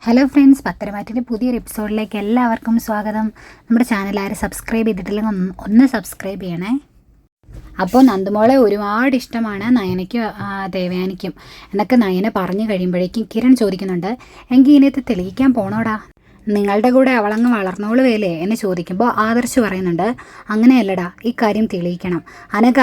Hello friends, പത്തരമാറ്റിൻ്റെ പുതിയൊരു എപ്പിസോഡിലേക്ക് എല്ലാവർക്കും സ്വാഗതം. നമ്മുടെ ചാനൽ ആരും സബ്സ്ക്രൈബ് ചെയ്തിട്ടില്ലെങ്കിൽ ഒന്ന് സബ്സ്ക്രൈബ് ചെയ്യണേ. അപ്പോൾ നന്ദുമോളെ ഒരുപാട് ഇഷ്ടമാണ് നയനയ്ക്കും ദേവയാനിക്കും എന്നൊക്കെ നയന പറഞ്ഞു കഴിയുമ്പോഴേക്കും കിരൺ ചോദിക്കുന്നുണ്ട്, എങ്കിൽ ഇതിനകത്ത് തെളിയിക്കാൻ പോണോടാ, നിങ്ങളുടെ കൂടെ അവളങ്ങ് വളർന്നോളൂ വേലേ എന്ന് ചോദിക്കുമ്പോൾ ആദർശ് പറയുന്നുണ്ട്, അങ്ങനെയല്ലടാ, ഈ കാര്യം തെളിയിക്കണം. അനഘ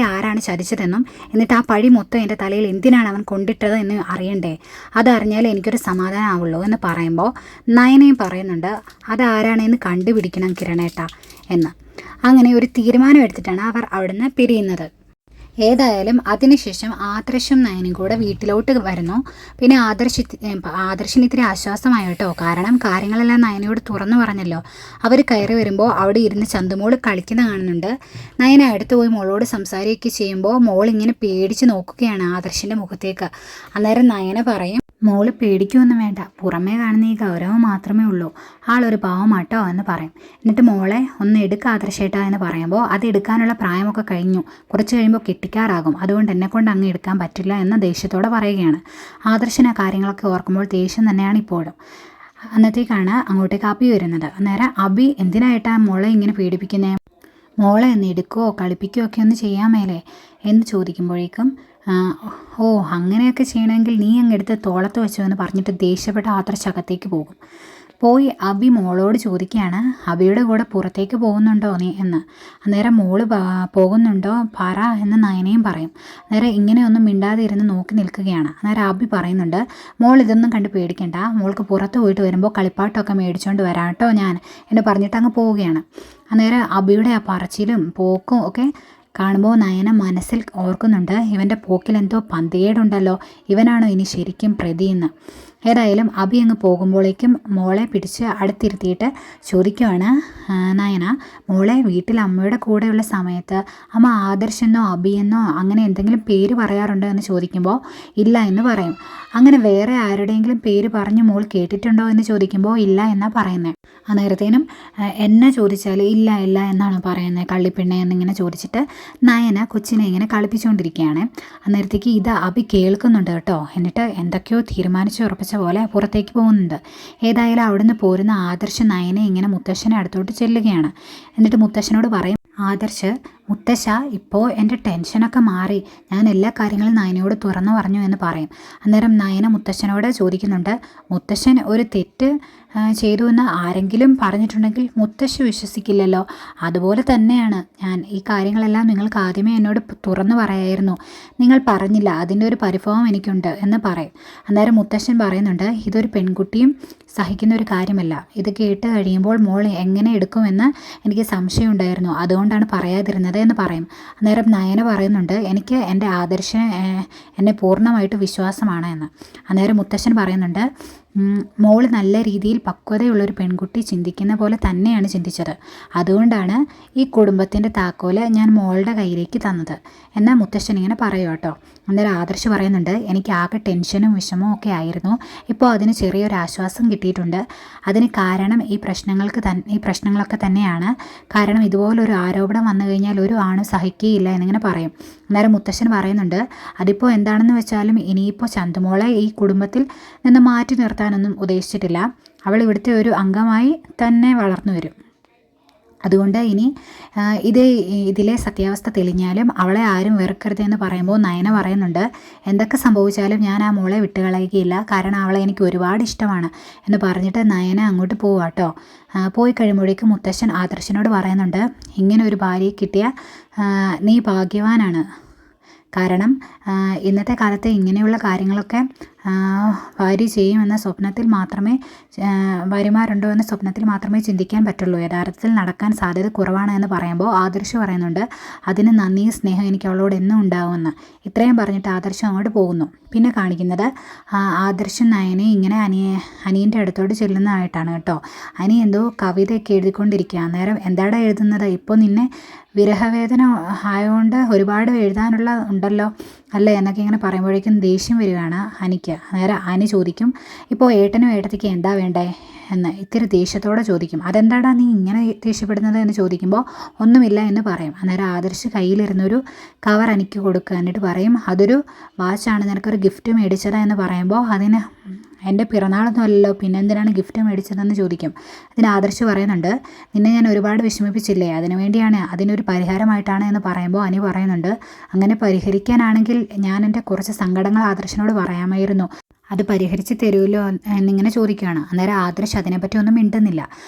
ആരാണ് ചതിച്ചതെന്നും എന്നിട്ട് ആ പഴി മൊത്തം എൻ്റെ തലയിൽ എന്തിനാണ് അവൻ കൊണ്ടിട്ടത് എന്ന് അറിയണ്ടേ, അതറിഞ്ഞാലേ എനിക്കൊരു സമാധാനം ആവുള്ളൂ എന്ന് പറയുമ്പോൾ നയനയും പറയുന്നുണ്ട്, അതാരാണെന്ന് കണ്ടുപിടിക്കണം കിരണേട്ട എന്ന്. അങ്ങനെ ഒരു തീരുമാനം എടുത്തിട്ടാണ് അവർ അവിടുന്ന് പിരിയുന്നത്. ഏതായാലും അതിനുശേഷം ആദർശും നയനും കൂടെ വീട്ടിലോട്ട് വരുന്നു. പിന്നെ ആദർശിന് ഇത്തിരി ആശ്വാസമായി കേട്ടോ, കാരണം കാര്യങ്ങളെല്ലാം നയനയോട് തുറന്നു പറഞ്ഞല്ലോ. അവർ കയറി വരുമ്പോൾ അവിടെ ഇരുന്ന് ചന്തുമോൾ കളിക്കുന്ന കാണുന്നുണ്ട്. നയന അടുത്ത് പോയി മോളോട് സംസാരിക്കുകയൊക്കെ ചെയ്യുമ്പോൾ മോൾ ഇങ്ങനെ പേടിച്ച് നോക്കുകയാണ് ആദർശിൻ്റെ മുഖത്തേക്ക്. അന്നേരം നയന പറയും, മോള് പേടിക്കൊന്നും വേണ്ട, പുറമേ കാണുന്ന ഈ ഗൗരവം മാത്രമേ ഉള്ളൂ, ആളൊരു പാവമാട്ടോ എന്ന് പറയും. എന്നിട്ട് മോളെ ഒന്ന് എടുക്കുക ആദർശേട്ടാ എന്ന് പറയുമ്പോൾ അത് എടുക്കാനുള്ള പ്രായമൊക്കെ കഴിഞ്ഞു, കുറച്ച് കഴിയുമ്പോൾ കെട്ടിക്കാറാകും, അതുകൊണ്ട് എന്നെക്കൊണ്ട് അങ്ങ് എടുക്കാൻ പറ്റില്ല എന്ന ദേഷ്യത്തോടെ പറയുകയാണ്. ആദർശന് ആ കാര്യങ്ങളൊക്കെ ഓർക്കുമ്പോൾ ദേഷ്യം തന്നെയാണ് ഇപ്പോഴും. അന്നത്തേക്കാണ് അങ്ങോട്ടേക്ക് അബി വരുന്നത്. അന്നേരം അബി, എന്തിനായിട്ടാ മോളെ ഇങ്ങനെ പേടിപ്പിക്കുന്നേ, മോളെ ഒന്ന് എടുക്കുകയോ കളിപ്പിക്കുകയോ ഒക്കെ ഒന്ന് ചെയ്യാൻ മേലേ എന്ന് ചോദിക്കുമ്പോഴേക്കും, ഓ അങ്ങനെയൊക്കെ ചെയ്യണമെങ്കിൽ നീ അങ്ങ് എടുത്ത് തോളത്ത് വെച്ചോ എന്ന് പറഞ്ഞിട്ട് ദേഷ്യപ്പെട്ട ആദർശ് അകത്തേക്ക് പോകും. പോയി അബി മോളോട് ചോദിക്കുകയാണ്, അബിയുടെ കൂടെ പുറത്തേക്ക് പോകുന്നുണ്ടോ നീ എന്ന്. അന്നേരം മോള് പോകുന്നുണ്ടോ പറ എന്ന് നയനയും പറയും. അന്നേരം ഇങ്ങനെയൊന്നും മിണ്ടാതെ ഇരുന്ന് നോക്കി നിൽക്കുകയാണ്. അന്നേരം അബി പറയുന്നുണ്ട്, മോൾ ഇതൊന്നും കണ്ട് പേടിക്കണ്ട, മോൾക്ക് പുറത്ത് പോയിട്ട് വരുമ്പോൾ കളിപ്പാട്ടമൊക്കെ മേടിച്ചുകൊണ്ട് വരാം കേട്ടോ ഞാൻ എന്ന് പറഞ്ഞിട്ട് അങ്ങ് പോവുകയാണ്. അന്നേരം അബിയുടെ ആ പറച്ചിലും പോക്കും ഒക്കെ കാണുമ്പോൾ നയന മനസ്സിൽ ഓർക്കുന്നുണ്ട്, ഇവൻ്റെ പോക്കിൽ എന്തോ പന്തേടുണ്ടല്ലോ, ഇവനാണോ ഇനി ശരിക്കും പ്രതിയെന്ന്. ഏതായാലും അബി അങ്ങ് പോകുമ്പോഴേക്കും മോളെ പിടിച്ച് അടുത്തിരുത്തിയിട്ട് ചോദിക്കുവാണ് നയന, മോളെ വീട്ടിൽ അമ്മയുടെ കൂടെയുള്ള സമയത്ത് അമ്മ ആദർശെന്നോ അബിയെന്നോ അങ്ങനെ എന്തെങ്കിലും പേര് പറയാറുണ്ടോ എന്ന് ചോദിക്കുമ്പോൾ ഇല്ല എന്ന് പറയും. അങ്ങനെ വേറെ ആരുടെയെങ്കിലും പേര് പറഞ്ഞ് മോൾ കേട്ടിട്ടുണ്ടോ എന്ന് ചോദിക്കുമ്പോൾ ഇല്ല എന്നാണ് പറയുന്നത്. അന്നേരത്തേനും എന്നെ ചോദിച്ചാൽ ഇല്ല ഇല്ല എന്നാണ് പറയുന്നത്, കള്ളിപ്പെണ്ണെ എന്നിങ്ങനെ ചോദിച്ചിട്ട് നയന കൊച്ചിനെ ഇങ്ങനെ കളിപ്പിച്ചുകൊണ്ടിരിക്കുകയാണ്. അന്നേരത്തേക്ക് ഇത് അബി കേൾക്കുന്നുണ്ട് കേട്ടോ. എന്നിട്ട് എന്തൊക്കെയോ തീരുമാനിച്ച് പോലെ പുറത്തേക്ക് പോകുന്നുണ്ട്. ഏതായാലും അവിടുന്ന് പോരുന്ന ആദർശ് നയനെ ഇങ്ങനെ മുത്തശ്ശനെ അടുത്തോട്ട് ചെല്ലുകയാണ്. എന്നിട്ട് മുത്തശ്ശനോട് പറയും, ആദർശ് മുത്തശ്ശ, ഇപ്പോൾ എൻ്റെ ടെൻഷനൊക്കെ മാറി, ഞാൻ എല്ലാ കാര്യങ്ങളും നയനയോട് തുറന്നു പറഞ്ഞു എന്ന് പറയും. അന്നേരം നയന മുത്തശ്ശനോട് ചോദിക്കുന്നുണ്ട്, മുത്തശ്ശൻ ഒരു തെറ്റ് ചെയ്തു എന്ന് ആരെങ്കിലും പറഞ്ഞിട്ടുണ്ടെങ്കിൽ മുത്തശ്ശി വിശ്വസിക്കില്ലല്ലോ, അതുപോലെ തന്നെയാണ് ഞാൻ, ഈ കാര്യങ്ങളെല്ലാം നിങ്ങൾക്ക് ആദ്യമേ എന്നോട് തുറന്നു പറയായിരുന്നു, നിങ്ങൾ പറഞ്ഞില്ല, അതിൻ്റെ ഒരു പരിഭവം എനിക്കുണ്ട് എന്ന് പറയും. അന്നേരം മുത്തശ്ശൻ പറയുന്നുണ്ട്, ഇതൊരു പെൺകുട്ടിയും സഹിക്കുന്ന ഒരു കാര്യമല്ല, ഇത് കേട്ട് കഴിയുമ്പോൾ മോൾ എങ്ങനെ എടുക്കുമെന്ന് എനിക്ക് സംശയമുണ്ടായിരുന്നു, അതുകൊണ്ടാണ് പറയാതിരുന്നത് എന്ന് പറയും. അന്നേരം നയന പറയുന്നുണ്ട്, എനിക്ക് എൻ്റെ ആദർശന് എന്നെ പൂർണ്ണമായിട്ട് വിശ്വാസമാണ് എന്ന്. അന്നേരം മുത്തശ്ശൻ പറയുന്നുണ്ട്, മോൾ നല്ല രീതിയിൽ പക്വതയുള്ളൊരു പെൺകുട്ടി ചിന്തിക്കുന്ന പോലെ തന്നെയാണ് ചിന്തിച്ചത്, അതുകൊണ്ടാണ് ഈ കുടുംബത്തിൻ്റെ താക്കോല് ഞാൻ മോളുടെ കയ്യിലേക്ക് തന്നത് എന്നാൽ മുത്തശ്ശൻ ഇങ്ങനെ പറയും കേട്ടോ. അന്നേരം ആദർശ് പറയുന്നുണ്ട്, എനിക്ക് ആകെ ടെൻഷനും വിഷമവും ഒക്കെ ആയിരുന്നു, ഇപ്പോൾ അതിന് ചെറിയൊരു ആശ്വാസം കിട്ടിയിട്ടുണ്ട്. അതിന് കാരണം ഈ പ്രശ്നങ്ങളൊക്കെ തന്നെയാണ്. കാരണം ഇതുപോലൊരു ആരോപണം വന്നു കഴിഞ്ഞാൽ ഒരു ആണും സഹിക്കുകയില്ല എന്നിങ്ങനെ പറയും. അന്നേരം മുത്തശ്ശൻ പറയുന്നുണ്ട്, അതിപ്പോൾ എന്താണെന്ന് വെച്ചാലും ഇനിയിപ്പോൾ ചന്തുമോളെ ഈ കുടുംബത്തിൽ നിന്ന് മാറ്റി നിർത്താനൊന്നും ഉദ്ദേശിച്ചിട്ടില്ല, അവൾ ഇവിടുത്തെ ഒരു അംഗമായി തന്നെ വളർന്നു വരും. അതുകൊണ്ട് ഇനി ഇതിലെ സത്യാവസ്ഥ തെളിഞ്ഞാലും അവളെ ആരും വെറുക്കരുതെന്ന് പറയുമ്പോൾ നയന പറയുന്നുണ്ട്, എന്തൊക്കെ സംഭവിച്ചാലും ഞാൻ ആ മോളെ വിട്ടുകളയുകയില്ല, കാരണം അവളെ എനിക്ക് ഒരുപാട് ഇഷ്ടമാണ് എന്ന് പറഞ്ഞിട്ട് നയന അങ്ങോട്ട് പോവാട്ടോ. പോയി കഴിയുമ്പോഴേക്കും മുത്തശ്ശൻ ആദർശനോട് പറയുന്നുണ്ട്, ഇങ്ങനെ ഒരു ഭാര്യയെ കിട്ടിയ നീ ഭാഗ്യവാനാണ്, കാരണം ഇന്നത്തെ കാലത്ത് ഇങ്ങനെയുള്ള കാര്യങ്ങളൊക്കെ ഭാര്യ ചെയ്യുമെന്ന സ്വപ്നത്തിൽ മാത്രമേ ഭാര്യമാരുണ്ടോ എന്ന സ്വപ്നത്തിൽ മാത്രമേ ചിന്തിക്കാൻ പറ്റുള്ളൂ, യഥാർത്ഥത്തിൽ നടക്കാൻ സാധ്യത കുറവാണ് എന്ന് പറയുമ്പോൾ ആദർശ് പറയുന്നുണ്ട്, അതിന് നന്ദി സ്നേഹം എനിക്ക് അവളോട് എന്നും ഉണ്ടാവുമെന്ന്. ഇത്രയും പറഞ്ഞിട്ട് ആദർശം അങ്ങോട്ട് പോകുന്നു. പിന്നെ കാണിക്കുന്നത് ആദർശം നയനെ ഇങ്ങനെ അനിയൻ്റെ അടുത്തോട്ട് ചെല്ലുന്നതായിട്ടാണ് കേട്ടോ. അനി എന്തോ കവിതയൊക്കെ എഴുതിക്കൊണ്ടിരിക്കുക. അന്നേരം എന്താടാ എഴുതുന്നത്, ഇപ്പോൾ നിന്നെ വിരഹവേദന ആയതുകൊണ്ട് ഒരുപാട് എഴുതാനുള്ള ഉണ്ടല്ലോ അല്ലേ എന്നൊക്കെ ഇങ്ങനെ പറയുമ്പോഴേക്കും ദേഷ്യം വരികയാണ് അനിക്ക്. അന്നേരം അനി ചോദിക്കും, ഇപ്പോൾ ഏട്ടനും ഏട്ടത്തിക്ക് എന്താ വേണ്ടേ എന്ന് ഇത്തിരി ദേഷ്യത്തോടെ ചോദിക്കും. അതെന്താടാ നീ ഇങ്ങനെ ദേഷ്യപ്പെടുന്നത് എന്ന് ചോദിക്കുമ്പോൾ ഒന്നുമില്ല എന്ന് പറയും. അന്നേരം ആദർശ് കയ്യിലിരുന്നൊരു കവർ അനിക്ക് കൊടുക്കുക. എന്നിട്ട് പറയും, അതൊരു വാച്ചാണ്, നിനക്കൊരു ഗിഫ്റ്റ് മേടിച്ചതാ എന്ന് പറയുമ്പോൾ അതിന് എൻ്റെ പിറന്നാളൊന്നും അല്ലല്ലോ, പിന്നെ എന്തിനാണ് ഗിഫ്റ്റ് മേടിച്ചതെന്ന് ചോദിക്കും. അതിന് ആദർശ് പറയുന്നുണ്ട്, നിന്നെ ഞാൻ ഒരുപാട് വിഷമിപ്പിച്ചില്ലേ, അതിനുവേണ്ടിയാണ്, അതിനൊരു പരിഹാരമായിട്ടാണ് എന്ന് പറയുമ്പോൾ അനി പറയുന്നുണ്ട്, അങ്ങനെ പരിഹരിക്കാനാണെങ്കിൽ ഞാൻ എൻ്റെ കുറച്ച് സങ്കടങ്ങൾ ആദർശിനോട് പറയാമായിരുന്നു, അത് പരിഹരിച്ച് തരുമല്ലോ എന്നിങ്ങനെ ചോദിക്കുകയാണ്. അന്നേരം ആദർശ് അതിനെപ്പറ്റി ഒന്നും മിണ്ടുന്നില്ല.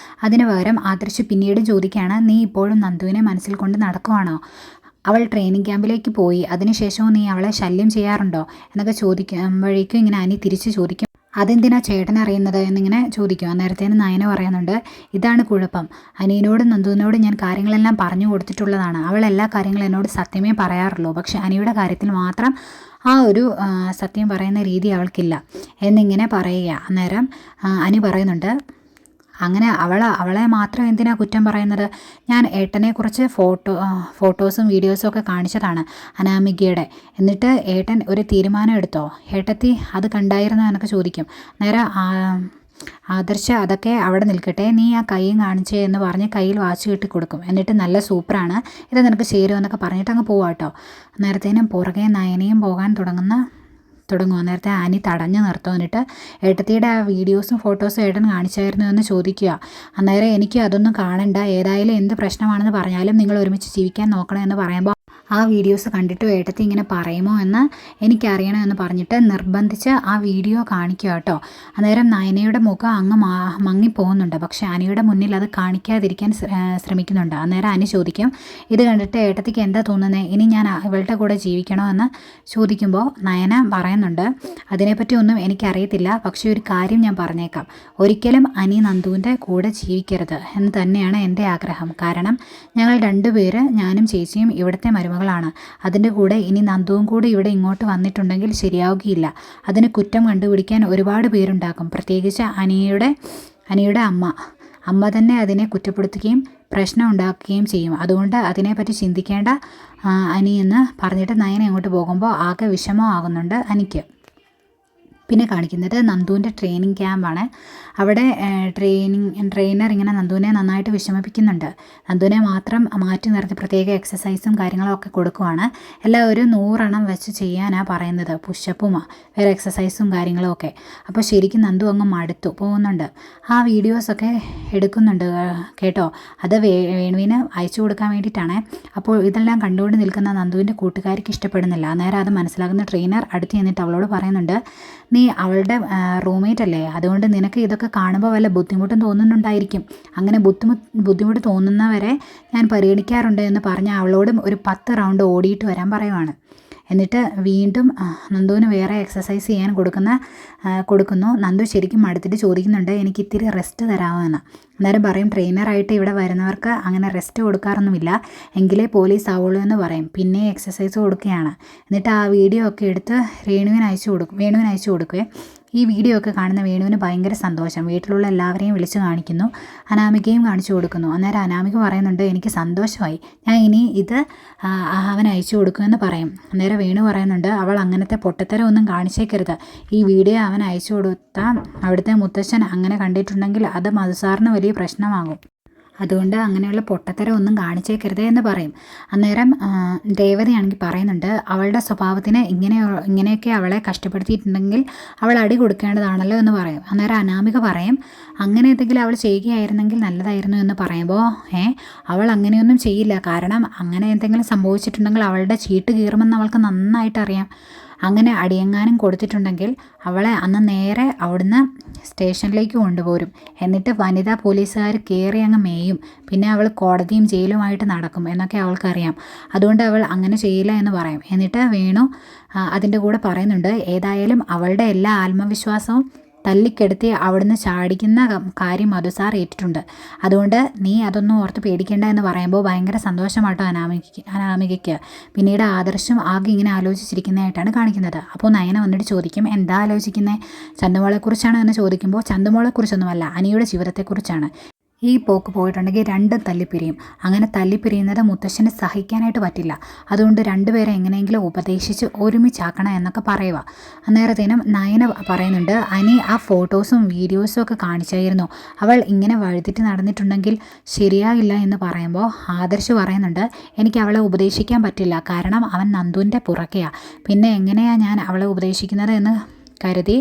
അതിന് പകരം ആദർശ് പിന്നീട് ചോദിക്കുകയാണ്, നീ ഇപ്പോഴും നന്ദുവിനെ മനസ്സിൽ കൊണ്ട് നടക്കുവാണോ? അവൾ ട്രെയിനിങ് ക്യാമ്പിലേക്ക് പോയി, അതിനുശേഷവും നീ അവളെ ശല്യം ചെയ്യാറുണ്ടോ എന്നൊക്കെ ചോദിക്കുമ്പോഴേക്കും ഇങ്ങനെ അനി തിരിച്ച് ചോദിക്കും, അതെന്തിനാ ചേട്ടൻ അറിയുന്നത് എന്നിങ്ങനെ ചോദിക്കും. അന്നേരത്തേന് നയന പറയുന്നുണ്ട്, ഇതാണ് കുഴപ്പം, അനിയനോടും നന്ദുവിനോടും ഞാൻ കാര്യങ്ങളെല്ലാം പറഞ്ഞു കൊടുത്തിട്ടുള്ളതാണ്, അവൾ എല്ലാ കാര്യങ്ങളും എന്നോട് സത്യമേ പറയാറുള്ളൂ, പക്ഷെ അനിയുടെ കാര്യത്തിൽ മാത്രം ആ ഒരു സത്യം പറയുന്ന രീതി അവൾക്കില്ല എന്നിങ്ങനെ പറയുക. അന്നേരം അനി പറയുന്നുണ്ട്, അങ്ങനെ അവളെ മാത്രം എന്തിനാ കുറ്റം പറയുന്നത്, ഞാൻ ഏട്ടനെക്കുറിച്ച് ഫോട്ടോസും വീഡിയോസും ഒക്കെ കാണിച്ചതാണ് അനാമികയുടെ, എന്നിട്ട് ഏട്ടൻ ഒരു തീരുമാനം എടുത്തോ, ഏട്ടത്തി അത് കണ്ടായിരുന്നോ എന്നൊക്കെ ചോദിക്കും. നേരെ ആദർശ് അതൊക്കെ അവിടെ നിൽക്കട്ടെ, നീ ആ കൈയും കാണിച്ചേ എന്ന് പറഞ്ഞ് കയ്യിൽ വാച്ച് കെട്ടി കൊടുക്കും. എന്നിട്ട് നല്ല സൂപ്പറാണ്, ഇത് നിനക്ക് ചേരുമെന്നൊക്കെ പറഞ്ഞിട്ട് അങ്ങ് പോവാട്ടോ. നേരത്തേനും പുറകെ നയനയും പോകാൻ തുടങ്ങും. നേരത്തെ അനി തടഞ്ഞു നിർത്തും. എന്നിട്ട് ഏട്ടത്തിയുടെ ആ വീഡിയോസും ഫോട്ടോസും ഏട്ടൻ കാണിച്ചായിരുന്നു എന്ന് ചോദിക്കുക. അന്നേരം എനിക്ക് അതൊന്നും കാണണ്ട, ഏതായാലും എന്ത് പ്രശ്നമാണെന്ന് പറഞ്ഞാലും നിങ്ങൾ ഒരുമിച്ച് ജീവിക്കാൻ നോക്കണം എന്ന് പറയുമ്പോൾ ആ വീഡിയോസ് കണ്ടിട്ട് ഏട്ടത്തി ഇങ്ങനെ പറയുമോ എന്ന് എനിക്കറിയണം എന്ന് പറഞ്ഞിട്ട് നിർബന്ധിച്ച് ആ വീഡിയോ കാണിക്കുക കേട്ടോ. അന്നേരം നയനയുടെ മുഖം അങ്ങ് മങ്ങിപ്പോകുന്നുണ്ട്, പക്ഷേ അനിയുടെ മുന്നിൽ അത് കാണിക്കാതിരിക്കാൻ ശ്രമിക്കുന്നുണ്ട്. അന്നേരം അനി ചോദിക്കും, ഇത് കണ്ടിട്ട് ഏട്ടത്തിക്ക് എന്താ തോന്നുന്നത്, ഇനി ഞാൻ ഇവളുടെ കൂടെ ജീവിക്കണോ എന്ന് ചോദിക്കുമ്പോൾ നയന പറയുന്നുണ്ട്, അതിനെപ്പറ്റി ഒന്നും എനിക്കറിയത്തില്ല, പക്ഷേ ഒരു കാര്യം ഞാൻ പറഞ്ഞേക്കാം, ഒരിക്കലും അനി നന്ദുവിൻ്റെ കൂടെ ജീവിക്കരുത് എന്ന് തന്നെയാണ് എൻ്റെ ആഗ്രഹം. കാരണം ഞങ്ങൾ രണ്ടുപേര്, ഞാനും ചേച്ചിയും ഇവിടുത്തെ മരുമകളാണ്, അതിൻ്റെ കൂടെ ഇനി നന്ദുവും കൂടി ഇവിടെ ഇങ്ങോട്ട് വന്നിട്ടുണ്ടെങ്കിൽ ശരിയാവുകയില്ല, അതിന് കുറ്റം കണ്ടുപിടിക്കാൻ ഒരുപാട് പേരുണ്ടാക്കും, പ്രത്യേകിച്ച് അനിയുടെ അമ്മ തന്നെ അതിനെ കുറ്റപ്പെടുത്തുകയും പ്രശ്നം ഉണ്ടാക്കുകയും ചെയ്യും, അതുകൊണ്ട് അതിനെപ്പറ്റി ചിന്തിക്കേണ്ട അനി എന്ന് പറഞ്ഞിട്ട് നയന അങ്ങോട്ട് പോകുമ്പോൾ ആകെ വിഷമമാകുന്നുണ്ട് അനിക്ക്. പിന്നെ കാണിക്കുന്നത് നന്ദുവിൻ്റെ ട്രെയിനിങ് ക്യാമ്പാണ്. അവിടെ ട്രെയിനർ ഇങ്ങനെ നന്ദുവിനെ നന്നായിട്ട് വിഷമിപ്പിക്കുന്നുണ്ട്. നന്ദുവിനെ മാത്രം മാറ്റി നിർത്തി പ്രത്യേക എക്സസൈസും കാര്യങ്ങളൊക്കെ കൊടുക്കുവാണ്. എല്ലാവരും 100 എണ്ണം വെച്ച് ചെയ്യാനാണ് പറയുന്നത്, പുഷപ്പും വേറെ എക്സസൈസും കാര്യങ്ങളും ഒക്കെ. അപ്പോൾ ശരിക്കും നന്ദു അങ്ങ് മടുത്തു പോകുന്നുണ്ട്. ആ വീഡിയോസൊക്കെ എടുക്കുന്നുണ്ട് കേട്ടോ, അത് വേണുവിന് അയച്ചു കൊടുക്കാൻ വേണ്ടിയിട്ടാണ്. അപ്പോൾ ഇതെല്ലാം കണ്ടുകൊണ്ട് നിൽക്കുന്ന നന്ദുവിൻ്റെ കൂട്ടുകാർക്ക് ഇഷ്ടപ്പെടുന്നില്ല. അന്നേരം അത് മനസ്സിലാക്കുന്ന ട്രെയിനർ അടുത്ത് ചെന്നിട്ട് അവളോട് പറയുന്നുണ്ട്, നീ അവളുടെ റൂംമേറ്റ് അല്ലേ, അതുകൊണ്ട് നിനക്ക് ഇതൊക്കെ കാണുമ്പോൾ വല്ല ബുദ്ധിമുട്ടും തോന്നുന്നുണ്ടായിരിക്കും, അങ്ങനെ ബുദ്ധിമുട്ട് തോന്നുന്നവരെ ഞാൻ പരിഗണിക്കാറുണ്ട് എന്ന് പറഞ്ഞ് അവളോടും ഒരു 10 റൗണ്ട് ഓടിയിട്ട് വരാൻ പറയുവാണ്. എന്നിട്ട് വീണ്ടും നന്ദുവിന് വേറെ എക്സസൈസ് ചെയ്യാൻ കൊടുക്കുന്നു. നന്ദു ശരിക്കും മടുത്തിട്ട് ചോദിക്കുന്നുണ്ട്, എനിക്ക് ഇത്തിരി റെസ്റ്റ് തരാമോ എന്ന്. അന്നേരം പറയും, ട്രെയിനറായിട്ട് ഇവിടെ വരുന്നവർക്ക് അങ്ങനെ റെസ്റ്റ് കൊടുക്കാറൊന്നുമില്ല, എങ്കിലേ പോലീസ് ആവുള്ളൂ എന്ന് പറയും. പിന്നെ എക്സസൈസ് കൊടുക്കുകയാണ്. എന്നിട്ട് ആ വീഡിയോ ഒക്കെ എടുത്ത് വേണുവിന് അയച്ചു കൊടുക്കുവേ. ഈ വീഡിയോ ഒക്കെ കാണുന്ന വേണുവിന് ഭയങ്കര സന്തോഷം. വീട്ടിലുള്ള എല്ലാവരെയും വിളിച്ചു കാണിക്കുന്നു, അനാമികയും കാണിച്ചു കൊടുക്കുന്നു. അന്നേരം അനാമിക പറയുന്നുണ്ട്, എനിക്ക് സന്തോഷമായി, ഞാൻ ഇനി ഇത് അവൻ അയച്ചു കൊടുക്കുമെന്ന് പറയും. അന്നേരം വേണു പറയുന്നുണ്ട്, അവൾ അങ്ങനത്തെ പൊട്ടത്തരം ഒന്നും കാണിച്ചേക്കരുത്, ഈ വീഡിയോ അവൻ അയച്ചു കൊടുത്താൽ അവിടുത്തെ മുത്തശ്ശൻ അങ്ങനെ കണ്ടിട്ടുണ്ടെങ്കിൽ അത് മധുസാറിന് വലിയ പ്രശ്നമാകും, അതുകൊണ്ട് അങ്ങനെയുള്ള പൊട്ടത്തരം ഒന്നും കാണിച്ചേക്കരുത് എന്ന് പറയും. അന്നേരം രേവതിയാണെങ്കിൽ പറയുന്നുണ്ട്, അവളുടെ സ്വഭാവത്തിന് ഇങ്ങനെയൊക്കെ അവളെ കഷ്ടപ്പെടുത്തിയിട്ടുണ്ടെങ്കിൽ അവൾ അടി കൊടുക്കേണ്ടതാണല്ലോ എന്ന് പറയും. അന്നേരം അനാമിക പറയും, അങ്ങനെ എന്തെങ്കിലും അവൾ ചെയ്യുകയായിരുന്നെങ്കിൽ നല്ലതായിരുന്നു എന്ന് പറയുമ്പോൾ അവൾ അങ്ങനെയൊന്നും ചെയ്യില്ല, കാരണം അങ്ങനെ എന്തെങ്കിലും സംഭവിച്ചിട്ടുണ്ടെങ്കിൽ അവളുടെ ചീട്ട് കീറുമെന്ന് അവൾക്ക് നന്നായിട്ട് അറിയാം. അങ്ങനെ അടിയങ്ങാനും കൊടുത്തിട്ടുണ്ടെങ്കിൽ അവളെ അന്ന് നേരെ അവിടുന്ന് സ്റ്റേഷനിലേക്ക് കൊണ്ടുപോരും, എന്നിട്ട് വനിതാ പോലീസുകാർ കയറി അങ്ങ് മേയും, പിന്നെ അവൾ കോടതിയും ജയിലുമായിട്ട് നടക്കും എന്നൊക്കെ അവൾക്കറിയാം, അതുകൊണ്ട് അവൾ അങ്ങനെ ചെയ്യില്ല എന്ന് പറയും. എന്നിട്ട് വേണു അതിൻ്റെ കൂടെ പറയുന്നുണ്ട്, ഏതായാലും അവളുടെ എല്ലാ ആത്മവിശ്വാസവും തല്ലിക്കെടുത്തി അവിടുന്ന് ചാടിക്കുന്ന കാര്യം മധുസാർ ഏറ്റിട്ടുണ്ട്, അതുകൊണ്ട് നീ അതൊന്നും ഓർത്ത് പേടിക്കേണ്ട എന്ന് പറയുമ്പോൾ ഭയങ്കര സന്തോഷമാട്ടോ അനാമികയ്ക്ക്. പിന്നീട് ആദർശം ആകെ ഇങ്ങനെ ആലോചിച്ചിരിക്കുന്നതായിട്ടാണ് കാണിക്കുന്നത്. അപ്പോൾ നയന വന്നിട്ട് ചോദിക്കും, എന്താ ആലോചിക്കുന്നത്, ചന്തുമോളെക്കുറിച്ചാണ് എന്ന് ചോദിക്കുമ്പോൾ ചന്തുമോളെക്കുറിച്ചൊന്നുമല്ല, അനിയുടെ ജീവിതത്തെക്കുറിച്ചാണ്. ഈ പോക്ക് പോയിട്ടുണ്ടെങ്കിൽ രണ്ടും തല്ലിപ്പിരിയും, അങ്ങനെ തല്ലിപ്പിരിയുന്നത് മുത്തശ്ശന് സഹിക്കാനായിട്ട് പറ്റില്ല, അതുകൊണ്ട് രണ്ടുപേരെ എങ്ങനെയെങ്കിലും ഉപദേശിച്ച് ഒരുമിച്ചാക്കണം എന്നൊക്കെ പറയുക. അന്നേരത്തേനും നയന പറയുന്നുണ്ട്, അനി ആ ഫോട്ടോസും വീഡിയോസും ഒക്കെ കാണിച്ചായിരുന്നു, അവൾ ഇങ്ങനെ വഴുതിട്ട് നടന്നിട്ടുണ്ടെങ്കിൽ ശരിയാകില്ല എന്ന് പറയുമ്പോൾ ആദർശ് പറയുന്നുണ്ട്, എനിക്ക് അവളെ ഉപദേശിക്കാൻ പറ്റില്ല, കാരണം അവൻ നന്ദുവിൻ്റെ പുറകെയാണ്, പിന്നെ എങ്ങനെയാണ് ഞാൻ അവളെ ഉപദേശിക്കുന്നത് എന്ന് കരുതി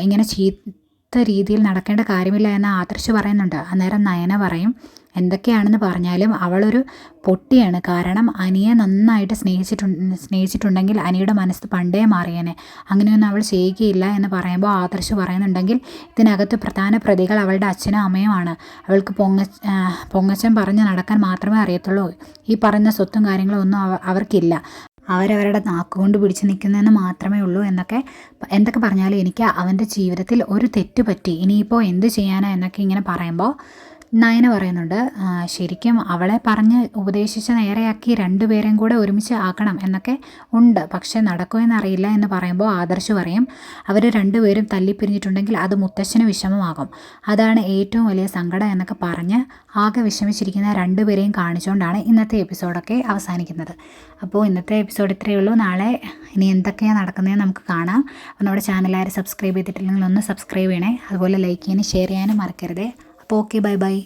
ഇങ്ങനെ ചീത്ത രീതിയിൽ നടക്കേണ്ട കാര്യമില്ല എന്ന് ആദർശ് പറയുന്നുണ്ട്. അന്നേരം നയന പറയും, എന്തൊക്കെയാണെന്ന് പറഞ്ഞാലും അവളൊരു പൊട്ടിയാണ്. കാരണം അനിയെ നന്നായിട്ട് സ്നേഹിച്ചിട്ടുണ്ടെങ്കിൽ അനിയുടെ മനസ്സ് പണ്ടേ മാറിയേനെ. അങ്ങനെയൊന്നും അവൾ ചെയ്യുകയില്ല എന്ന് പറയുമ്പോൾ ആദർശ് പറയുന്നുണ്ടെങ്കിൽ ഇതിനകത്ത് പ്രധാന പ്രതികൾ അവളുടെ അച്ഛനും അമ്മയുമാണ്. അവൾക്ക് പൊങ്ങച്ചൻ പറഞ്ഞ് നടക്കാൻ മാത്രമേ അറിയത്തുള്ളൂ. ഈ പറഞ്ഞ സ്വത്തും കാര്യങ്ങളും ഒന്നും അവർക്കില്ല. അവരവരുടെ നാക്കുകൊണ്ട് പിടിച്ച് നിൽക്കുന്നതെന്ന് മാത്രമേ ഉള്ളൂ എന്തൊക്കെ പറഞ്ഞാലും എനിക്ക് അവൻ്റെ ജീവിതത്തിൽ ഒരു തെറ്റ് പറ്റി, ഇനിയിപ്പോൾ എന്ത് ചെയ്യാനാ എന്നൊക്കെ ഇങ്ങനെ പറയുമ്പോൾ നയന പറയുന്നുണ്ട്, ശരിക്കും അവളെ പറഞ്ഞ് ഉപദേശിച്ച് നേരെയാക്കി രണ്ടുപേരെയും കൂടെ ഒരുമിച്ച് ആക്കണം എന്നൊക്കെ ഉണ്ട്, പക്ഷെ നടക്കുമെന്നറിയില്ല എന്ന് പറയുമ്പോൾ ആദർശ് പറയും, അവർ രണ്ടുപേരും തല്ലിപ്പിരിഞ്ഞിട്ടുണ്ടെങ്കിൽ അത് മുത്തശ്ശന് വിഷമമാകും, അതാണ് ഏറ്റവും വലിയ സങ്കടം എന്നൊക്കെ പറഞ്ഞ് ആകെ വിഷമിച്ചിരിക്കുന്ന രണ്ടുപേരെയും കാണിച്ചുകൊണ്ടാണ് ഇന്നത്തെ എപ്പിസോഡൊക്കെ അവസാനിക്കുന്നത്. അപ്പോൾ ഇന്നത്തെ എപ്പിസോഡ് ഇത്രയേ ഉള്ളൂ. നാളെ ഇനി എന്തൊക്കെയാണ് നടക്കുന്നതെന്ന് നമുക്ക് കാണാം. അപ്പോൾ നമ്മുടെ ചാനൽ ആരും സബ്സ്ക്രൈബ് ചെയ്തിട്ടില്ലെങ്കിൽ ഒന്ന് സബ്സ്ക്രൈബ് ചെയ്യണേ. അതുപോലെ ലൈക്ക് ചെയ്യാനും ഷെയർ ചെയ്യാനും മറക്കരുതേ. അപ്പോൾ ഓക്കെ, ബൈ ബൈ.